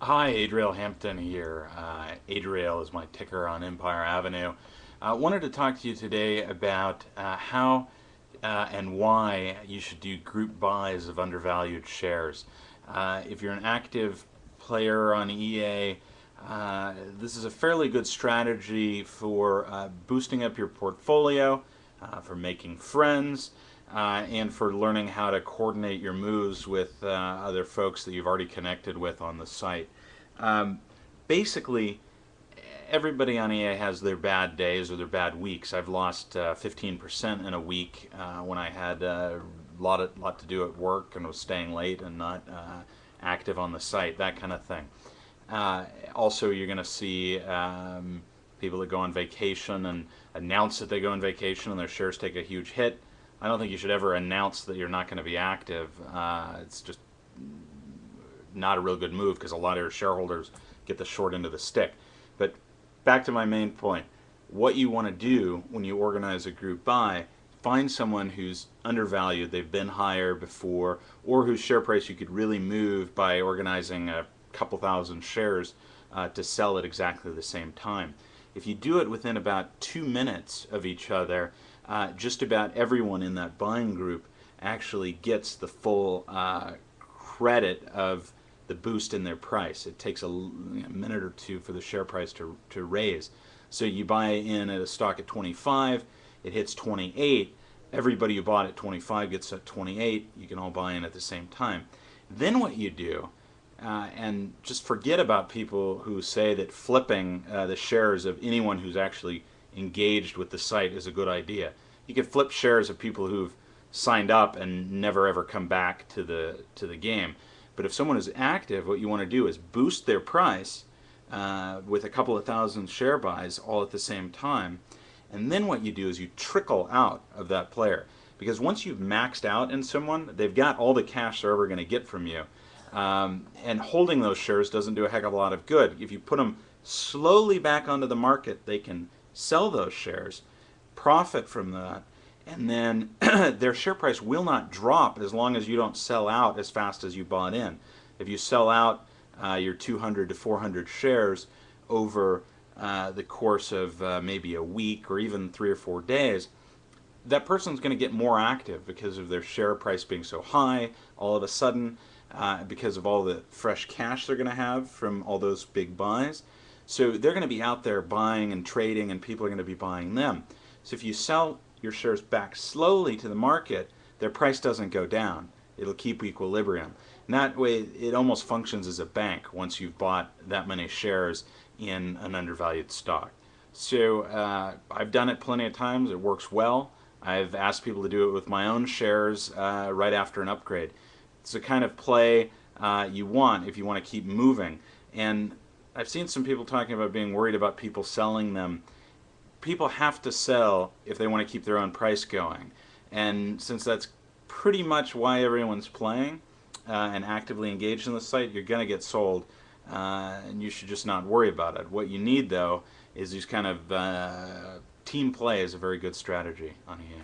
Hi, Adriel Hampton here. Adriel is my ticker on Empire Avenue. I wanted to talk to you today about how and why you should do group buys of undervalued shares. If you're an active player on EA, this is a fairly good strategy for boosting up your portfolio, for making friends, and for learning how to coordinate your moves with other folks that you've already connected with on the site. Um, Basically, everybody on EA has their bad days or their bad weeks. I've lost 15% in a week when I had a lot to do at work and was staying late and not active on the site, that kind of thing. Also, you're going to see people that go on vacation and announce that they go on vacation and their shares take a huge hit. I don't think you should ever announce that you're not going to be active. It's just not a real good move because a lot of your shareholders get the short end of the stick. But back to my main point, what you want to do when you organize a group buy, find someone who's undervalued, they've been higher before, or whose share price you could really move by organizing a couple thousand shares to sell at exactly the same time. If you do it within about 2 minutes of each other, just about everyone in that buying group actually gets the full credit of the boost in their price. It takes a minute or two for the share price to raise. So you buy in at a stock at 25, it hits 28, everybody who bought at 25 gets at 28, you can all buy in at the same time. Then what you do, and just forget about people who say that flipping the shares of anyone who's actually engaged with the site is a good idea. You can flip shares of people who've signed up and never ever come back to the game. But if someone is active, what you want to do is boost their price with a couple of thousand share buys all at the same time. And then what you do is you trickle out of that player. Because once you've maxed out in someone, they've got all the cash they're ever going to get from you. And holding those shares doesn't do a heck of a lot of good. If you put them slowly back onto the market, they can sell those shares, profit from that, and then their share price will not drop as long as you don't sell out as fast as you bought in. If you sell out your 200 to 400 shares over the course of maybe a week or even 3 or 4 days, that person's going to get more active because of their share price being so high all of a sudden, because of all the fresh cash they're going to have from all those big buys. So they're going to be out there buying and trading, and people are going to be buying them. So if you sell your shares back slowly to the market, their price doesn't go down. It'll keep equilibrium. And that way, it almost functions as a bank once you've bought that many shares in an undervalued stock. So I've done it plenty of times. It works well. I've asked people to do it with my own shares right after an upgrade. It's the kind of play you want if you want to keep moving. And I've seen some people talking about being worried about people selling them. People have to sell if they want to keep their own price going. And since that's pretty much why everyone's playing and actively engaged in the site, you're going to get sold. And you should just not worry about it. What you need, though, is these kind of team play is a very good strategy on EA.